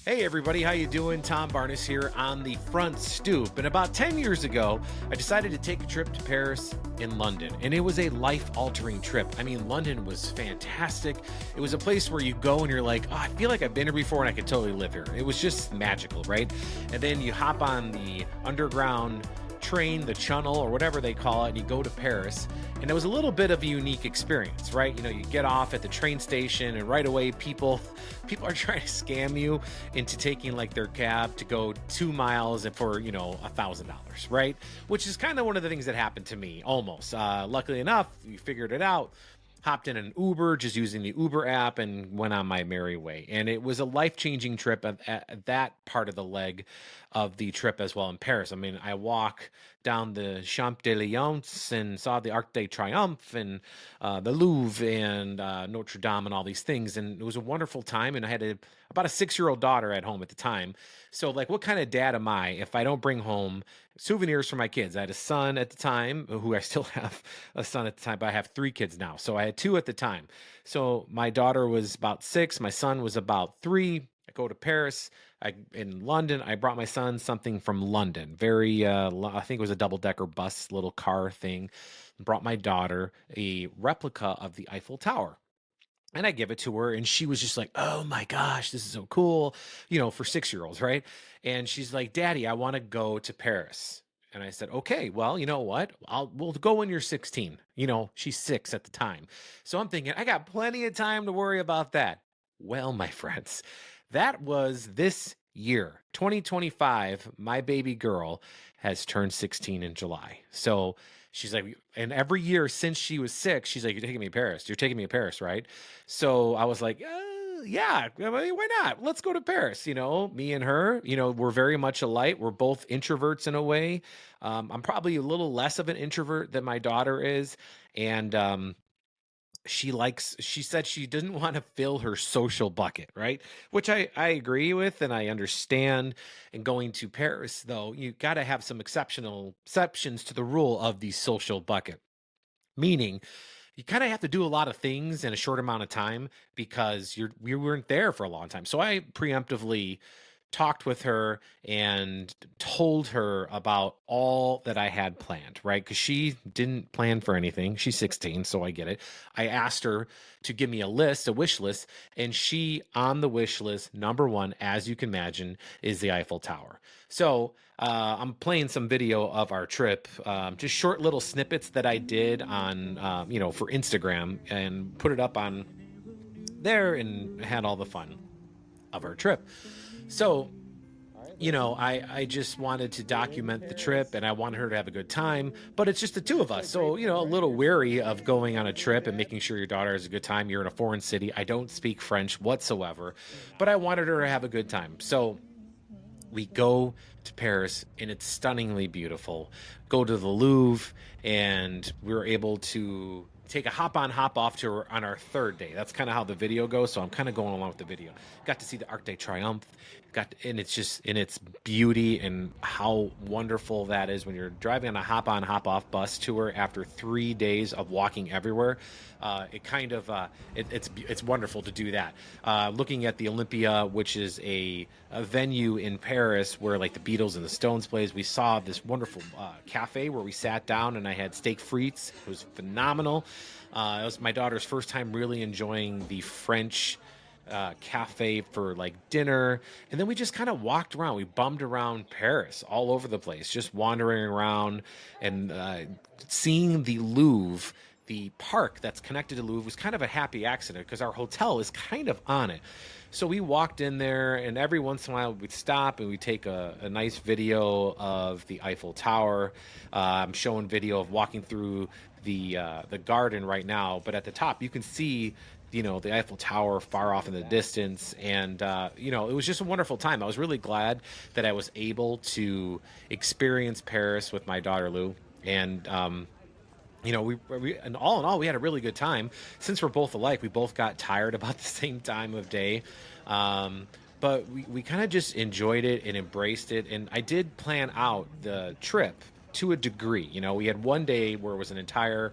Hey everybody, how you doing? Tom Barnas here on the Front Stoop. And about 10 years ago, I decided to take a trip to Paris in London. And it was a life-altering trip. I mean, London was fantastic. It was a place where you go and you're like, oh, I feel like I've been here before and I could totally live here. It was just magical, right? And then you hop on the underground train, the channel, or whatever they call it, and you go to Paris. And it was a little bit of a unique experience, right? You know, you get off at the train station and right away people are trying to scam you into taking like their cab to go 2 miles for, $1,000, right? Which is kind of one of the things that happened to me almost. Luckily enough, we figured it out. Hopped in an Uber, just using the Uber app, and went on my merry way. And it was a life-changing trip at that part of the leg of the trip as well in Paris. I mean, I walk down the Champs-Élysées and saw the Arc de Triomphe and the Louvre and Notre Dame and all these things. And it was a wonderful time. And I had about a 6-year-old daughter at home at the time. So like, what kind of dad am I if I don't bring home souvenirs for my kids? I had a son at the time, who I still have a son at the time, but I have 3 kids now. So I had 2 at the time. So my daughter was about 6. My son was about 3. I go to Paris. In London, I brought my son something from London. I think it was a double-decker bus, little car thing. Brought my daughter a replica of the Eiffel Tower. And I give it to her, and she was just like, oh my gosh, this is so cool, for 6-year-olds, right? And she's like, Daddy, I want to go to Paris. And I said, okay, well, you know what? We'll go when you're 16. She's 6 at the time. So I'm thinking, I got plenty of time to worry about that. Well, my friends, that was this year, 2025. My baby girl has turned 16 in July. So she's like, and every year since she was 6, she's like, you're taking me to Paris. You're taking me to Paris, right? So I was like, yeah, I mean, why not? Let's go to Paris. Me and her, we're very much alike. We're both introverts in a way. I'm probably a little less of an introvert than my daughter is. And, she said she didn't want to fill her social bucket, right? Which I agree with and I understand. And going to Paris, though, you got to have some exceptions to the rule of the social bucket. Meaning, you kind of have to do a lot of things in a short amount of time because we weren't there for a long time. So I preemptively talked with her and told her about all that I had planned, right? Because she didn't plan for anything. She's 16, so I get it. I asked her to give me a wish list, and she, on the wish list, number 1, as you can imagine, is the Eiffel Tower. So I'm playing some video of our trip, just short little snippets that I did on, for Instagram, and put it up on there and had all the fun of our trip. So, I just wanted to document the trip and I wanted her to have a good time, but it's just the 2 of us. So, a little wary of going on a trip and making sure your daughter has a good time. You're in a foreign city. I don't speak French whatsoever, but I wanted her to have a good time. So we go to Paris and it's stunningly beautiful. Go to the Louvre and we were able to take a hop on, hop off tour on our 3rd day. That's kind of how the video goes. So I'm kind of going along with the video. Got to see the Arc de Triomphe. And it's just in its beauty and how wonderful that is when you're driving on a hop on, hop off bus tour after 3 days of walking everywhere. It's wonderful to do that. Looking at the Olympia, which is a venue in Paris where like the Beatles and the Stones plays, we saw this wonderful cafe where we sat down and I had steak frites. It was phenomenal. It was my daughter's first time really enjoying the French cafe for like dinner, and then we just kind of walked around. We bummed around Paris all over the place, just wandering around and seeing the Louvre. The park that's connected to Louvre was kind of a happy accident because our hotel is kind of on it. So we walked in there, and every once in a while we'd stop and we'd take a nice video of the Eiffel Tower. I'm showing video of walking through the garden right now, but at the top you can see the Eiffel Tower far off in the distance. And, it was just a wonderful time. I was really glad that I was able to experience Paris with my daughter, Lou. And, and all in all, we had a really good time. Since we're both alike, we both got tired about the same time of day. But we kind of just enjoyed it and embraced it. And I did plan out the trip to a degree. We had one day where it was an entire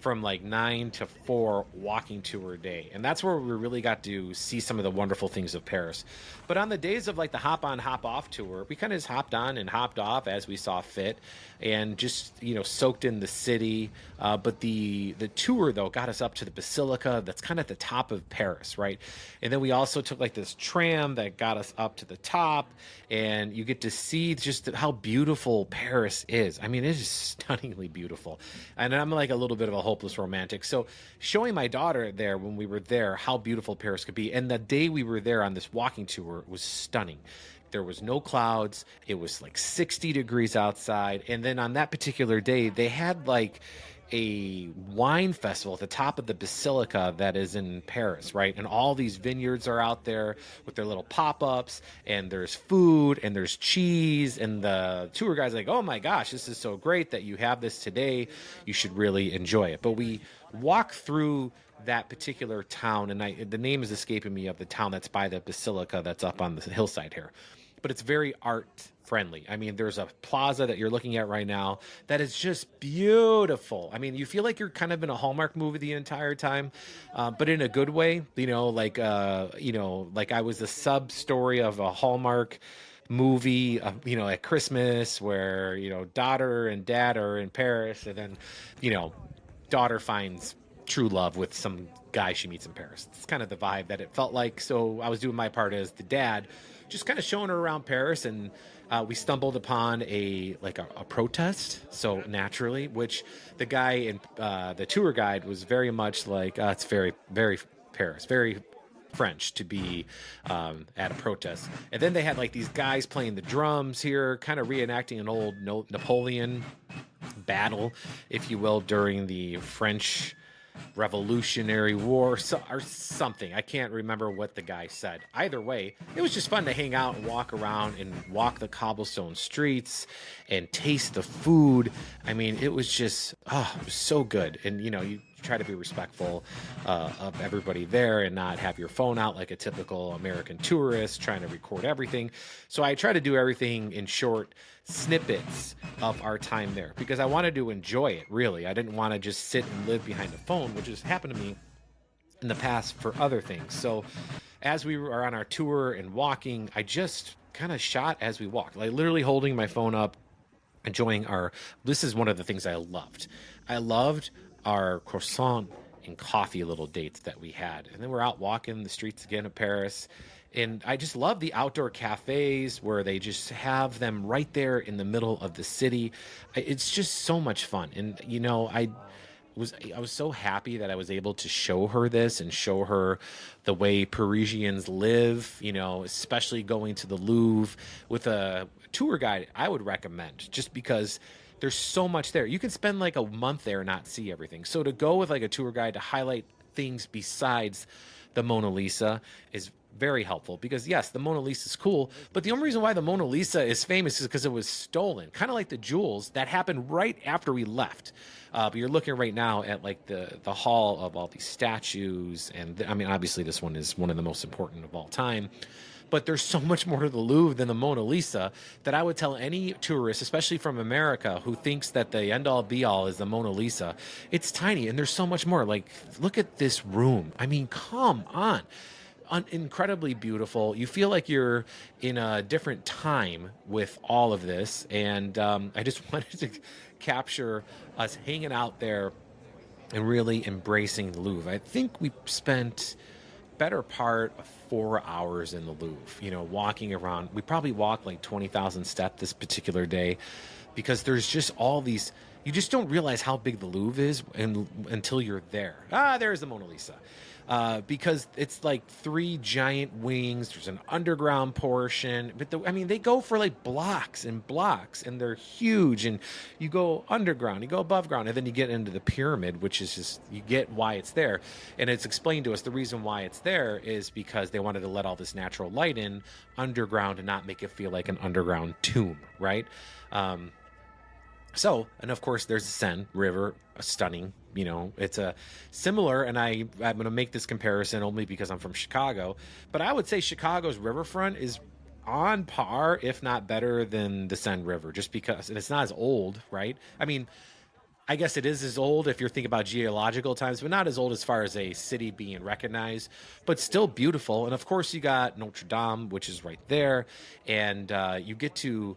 from like 9 to 4 walking tour a day. And that's where we really got to see some of the wonderful things of Paris. But on the days of like the hop on, hop off tour, we kind of just hopped on and hopped off as we saw fit and just, soaked in the city. But the tour, though, got us up to the Basilica that's kind of at the top of Paris, right? And then we also took like this tram that got us up to the top, and you get to see just how beautiful Paris is. I mean, it is stunningly beautiful. And I'm like a little bit of a hopeless romantic. So showing my daughter there when we were there how beautiful Paris could be. And the day we were there on this walking tour was stunning. There was no clouds. It was like 60 degrees outside. And then on that particular day, they had like a wine festival at the top of the Basilica that is in Paris, right? And all these vineyards are out there with their little pop-ups, and there's food and there's cheese, and the tour guide's like, oh my gosh, this is so great that you have this today. You should really enjoy it. But we walk through that particular town, and the name is escaping me of the town that's by the Basilica that's up on the hillside here. But it's very art friendly. I mean, there's a plaza that you're looking at right now that is just beautiful. I mean, you feel like you're kind of in a Hallmark movie the entire time, but in a good way. Like I was a sub story of a Hallmark movie, at Christmas where, daughter and dad are in Paris, and then, daughter finds true love with some guy she meets in Paris. It's kind of the vibe that it felt like. So I was doing my part as the dad, just kind of showing her around Paris, and we stumbled upon a protest. So naturally, which the guy in the tour guide was very much like, it's very, very Paris, very French to be at a protest. And then they had like these guys playing the drums here, kind of reenacting an old Napoleon battle, if you will, during the French Revolutionary War or something. I can't remember what the guy said. Either way, it was just fun to hang out and walk around and walk the cobblestone streets and taste the food. I mean, it was just, it was so good. And, you try to be respectful of everybody there and not have your phone out like a typical American tourist trying to record everything. So I try to do everything in short snippets of our time there because I wanted to enjoy it, really. I didn't want to just sit and live behind a phone, which has happened to me in the past for other things. So as we were on our tour and walking, I just kind of shot as we walked, like literally holding my phone up, enjoying this is one of the things I loved. I loved our croissant and coffee little dates that we had. And then we're out walking the streets again of Paris. And I just love the outdoor cafes where they just have them right there in the middle of the city. It's just so much fun. And, I was so happy that I was able to show her this and show her the way Parisians live, especially going to the Louvre with a tour guide. I would recommend, just because there's so much there. You can spend like a month there and not see everything. So to go with like a tour guide to highlight things besides the Mona Lisa is very helpful, because yes, the Mona Lisa is cool, but the only reason why the Mona Lisa is famous is because it was stolen, kind of like the jewels that happened right after we left. But you're looking right now at like the hall of all these statues, and I mean, obviously this one is one of the most important of all time. But there's so much more to the Louvre than the Mona Lisa that I would tell any tourist, especially from America, who thinks that the end-all be-all is the Mona Lisa. It's tiny, and there's so much more. Like, look at this room. I mean, come on. Incredibly beautiful. You feel like you're in a different time with all of this. And I just wanted to capture us hanging out there and really embracing the Louvre. I think we spent better part of 4 hours in the Louvre, walking around. We probably walked like 20,000 steps this particular day, because there's just all these, you just don't realize how big the Louvre is until you're there. There's the Mona Lisa. Because it's like 3 giant wings. There's an underground portion, but they go for like blocks and blocks, and they're huge. And you go underground, you go above ground, and then you get into the pyramid, which is just, you get why it's there. And it's explained to us the reason why it's there is because they wanted to let all this natural light in underground and not make it feel like an underground tomb, right? So, and of course, there's the Seine River, stunning. It's a similar, and I'm going to make this comparison only because I'm from Chicago, but I would say Chicago's riverfront is on par, if not better than the Seine River, just because, and it's not as old, right? I mean, I guess it is as old if you're thinking about geological times, but not as old as far as a city being recognized, but still beautiful. And of course, you got Notre Dame, which is right there, and you get to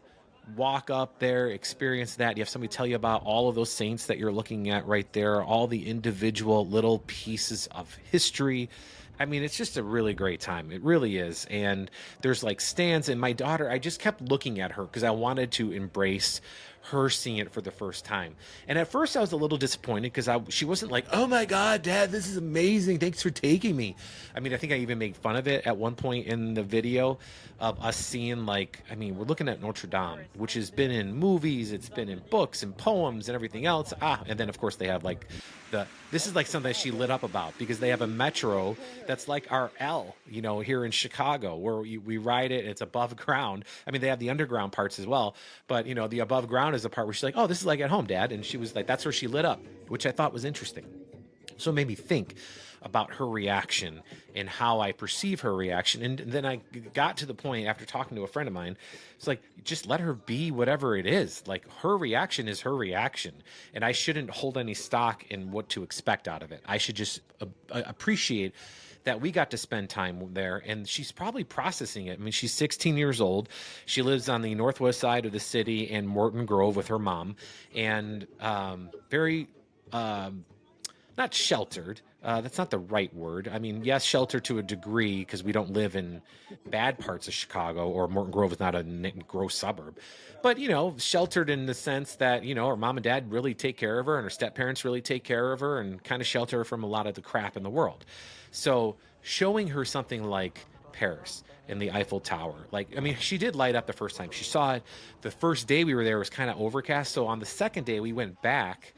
walk up there, experience that. You have somebody tell you about all of those saints that you're looking at right there, all the individual little pieces of history. I mean, it's just a really great time. It really is. And there's like stands, and my daughter, I just kept looking at her because I wanted to embrace her seeing it for the first time. And at first I was a little disappointed because she wasn't like, "Oh my God, Dad, this is amazing. Thanks for taking me." I mean, I think I even made fun of it at one point in the video of us seeing, like, I mean, we're looking at Notre Dame, which has been in movies, it's been in books and poems and everything else. And then of course they have like this is like something she lit up about, because they have a metro that's like our L, here in Chicago, where we ride it. It's above ground. I mean, they have the underground parts as well, but the above ground is the part where she's like, "Oh, this is like at home, Dad." And she was like, that's where she lit up, which I thought was interesting. So it made me think about her reaction and how I perceive her reaction. And then I got to the point after talking to a friend of mine, it's like, just let her be whatever it is. Like, her reaction is her reaction. And I shouldn't hold any stock in what to expect out of it. I should just appreciate that we got to spend time there, and she's probably processing it. I mean, she's 16 years old. She lives on the northwest side of the city in Morton Grove with her mom, and very not sheltered. That's not the right word. I mean, yes, sheltered to a degree, because we don't live in bad parts of Chicago, or Morton Grove is not a gross suburb. But, sheltered in the sense that, her mom and dad really take care of her, and her step-parents really take care of her and kind of shelter her from a lot of the crap in the world. So showing her something like Paris and the Eiffel Tower, like, I mean, she did light up the first time she saw it. The first day we were there was kind of overcast. So on the second day, we went back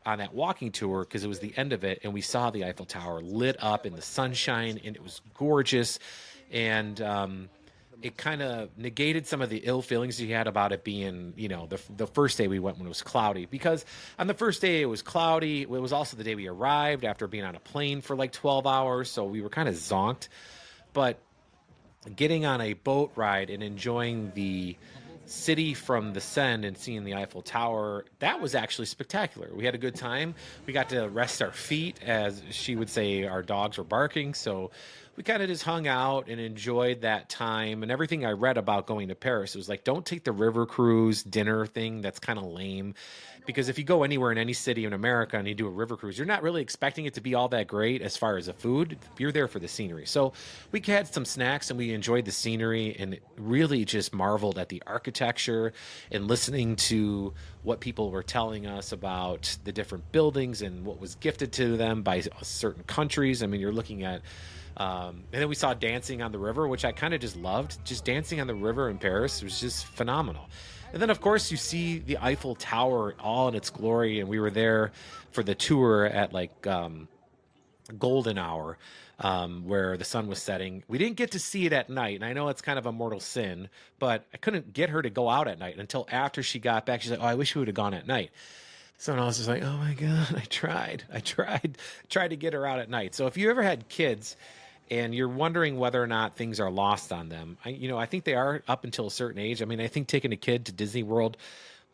on that walking tour because it was the end of it, and we saw the Eiffel Tower lit up in the sunshine, and it was gorgeous. And it kind of negated some of the ill feelings you had about it being, the first day we went when it was cloudy, because on the first day it was cloudy. It was also the day we arrived after being on a plane for like 12 hours. So we were kind of zonked, but getting on a boat ride and enjoying the city from the Seine and seeing the Eiffel Tower, that was actually spectacular. We had a good time. We got to rest our feet, as she would say. Our dogs were barking, so we kind of just hung out and enjoyed that time. And everything I read about going to Paris, it was like, don't take the river cruise dinner thing. That's kind of lame, because if you go anywhere in any city in America and you do a river cruise, you're not really expecting it to be all that great as far as the food. You're there for the scenery. So we had some snacks and we enjoyed the scenery, and really just marveled at the architecture and listening to what people were telling us about the different buildings and what was gifted to them by certain countries. I mean, you're looking at and then we saw dancing on the river, which I kind of just loved. Just dancing on the river in Paris was just phenomenal. And then, of course, you see the Eiffel Tower all in its glory. And we were there for the tour at like golden hour, where the sun was setting. We didn't get to see it at night. And I know it's kind of a mortal sin, but I couldn't get her to go out at night until after she got back. She's like, "Oh, I wish we would have gone at night." So I was just like, "Oh my God, I tried to get her out at night." So if you ever had kids and you're wondering whether or not things are lost on them, I think they are up until a certain age. I mean, I think taking a kid to Disney World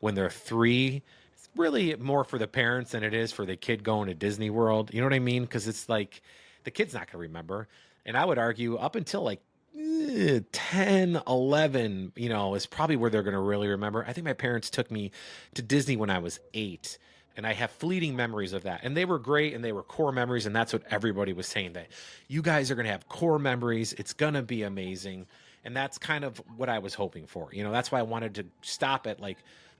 when they're 3, it's really more for the parents than it is for the kid going to Disney World. You know what I mean? Because it's like the kid's not going to remember. And I would argue up until like 10, 11, is probably where they're going to really remember. I think my parents took me to Disney when I was 8. And I have fleeting memories of that. And they were great, and they were core memories. And that's what everybody was saying, that you guys are going to have core memories. It's going to be amazing. And that's kind of what I was hoping for. That's why I wanted to stop at like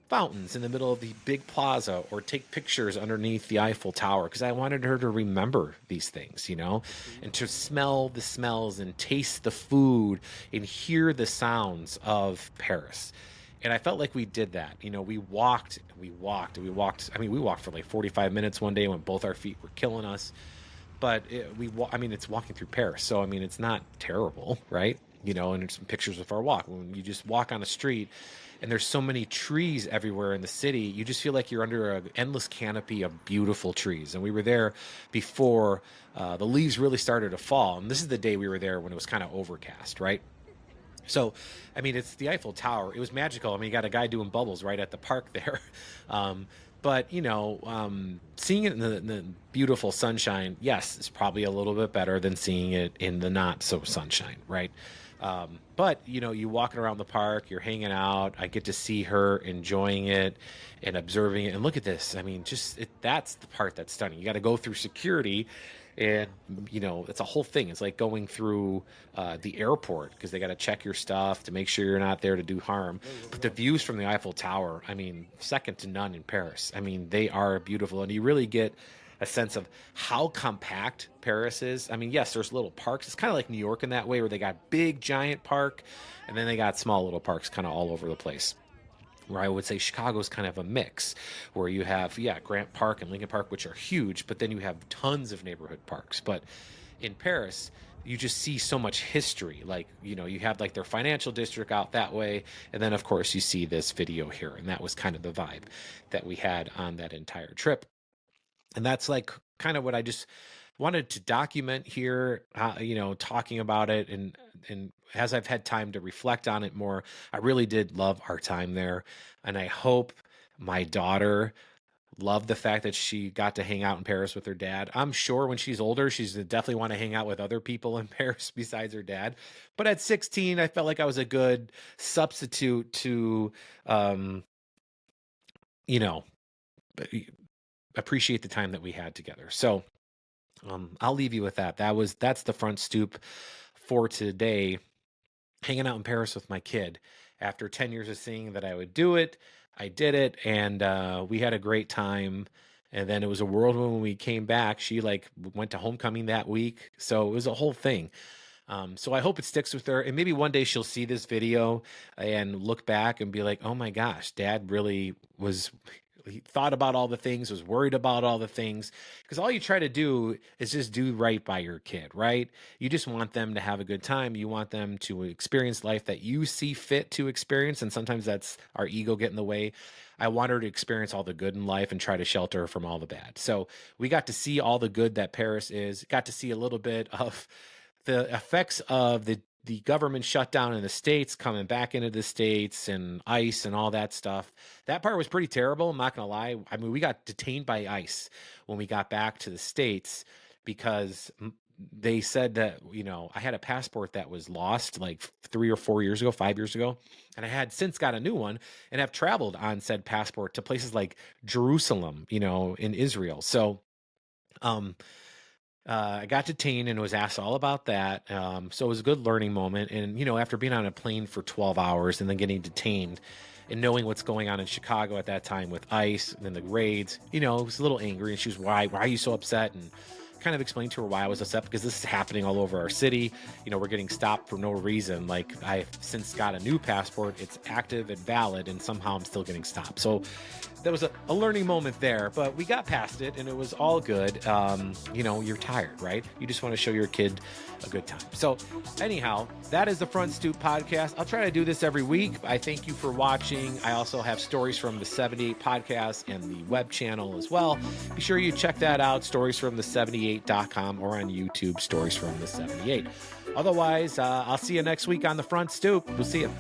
fountains in the middle of the big plaza, or take pictures underneath the Eiffel Tower, because I wanted her to remember these things, and to smell the smells and taste the food and hear the sounds of Paris. And I felt like we did that. We walked. I mean, we walked for like 45 minutes one day when both our feet were killing us. But it's walking through Paris. So, I mean, it's not terrible, right? And there's some pictures of our walk. When you just walk on a street and there's so many trees everywhere in the city, you just feel like you're under an endless canopy of beautiful trees. And we were there before the leaves really started to fall. And this is the day we were there when it was kind of overcast, right? So, I mean, it's the Eiffel Tower. It was magical. I mean, you got a guy doing bubbles right at the park there. But, seeing it in the beautiful sunshine, yes, is probably a little bit better than seeing it in the not so sunshine, right? But, you walking around the park, you're hanging out. I get to see her enjoying it and observing it. And look at this. I mean, that's the part that's stunning. You got to go through security. And, it's a whole thing. It's like going through the airport because they got to check your stuff to make sure you're not there to do harm. But the views from the Eiffel Tower, I mean, second to none in Paris. I mean, they are beautiful. And you really get a sense of how compact Paris is. I mean, yes, there's little parks. It's kind of like New York in that way where they got big, giant park. And then they got small little parks kind of all over the place. Where I would say Chicago's kind of a mix, where you have, Grant Park and Lincoln Park, which are huge, but then you have tons of neighborhood parks. But in Paris, you just see so much history. Like, you have like their financial district out that way. And then, of course, you see this video here. And that was kind of the vibe that we had on that entire trip. And that's like kind of what I just wanted to document here, talking about it. And as I've had time to reflect on it more, I really did love our time there. And I hope my daughter loved the fact that she got to hang out in Paris with her dad. I'm sure when she's older, she's definitely want to hang out with other people in Paris besides her dad. But at 16, I felt like I was a good substitute to, appreciate the time that we had together. So I'll leave you with that. That's the Front Stoop for today. Hanging out in Paris with my kid. After 10 years of saying that I would do it, I did it, and we had a great time. And then it was a whirlwind when we came back. She went to homecoming that week, so it was a whole thing. So I hope it sticks with her, and maybe one day she'll see this video and look back and be like, "Oh my gosh, Dad really was." He thought about all the things, was worried about all the things, because all you try to do is just do right by your kid, right? You just want them to have a good time. You want them to experience life that you see fit to experience. And sometimes that's our ego get in the way. I want her to experience all the good in life and try to shelter her from all the bad. So we got to see all the good that Paris is, got to see a little bit of the effects of the government shutdown in the States, coming back into the States, and ICE and all that stuff. That part was pretty terrible. I'm not going to lie. I mean, we got detained by ICE when we got back to the States because they said that, I had a passport that was lost like 3 or 4 years ago, 5 years ago. And I had since got a new one and have traveled on said passport to places like Jerusalem, in Israel. So, I got detained and was asked all about that. So it was a good learning moment. And, after being on a plane for 12 hours and then getting detained and knowing what's going on in Chicago at that time with ICE and then the raids, I was a little angry. And she was, why are you so upset? And kind of explained to her why I was upset, because this is happening all over our city. We're getting stopped for no reason. Like, I've since got a new passport. It's active and valid, and somehow I'm still getting stopped. So that was a learning moment there, but we got past it and it was all good. You're tired, right? You just want to show your kid a good time. So anyhow, that is the Front Stoop Podcast. I'll try to do this every week. I thank you for watching. I also have stories from the 78 podcast and the web channel as well. Be sure you check that out, storiesfromthe78.com, or on YouTube, Stories from the 78. Otherwise, I'll see you next week on the Front Stoop. We'll see you.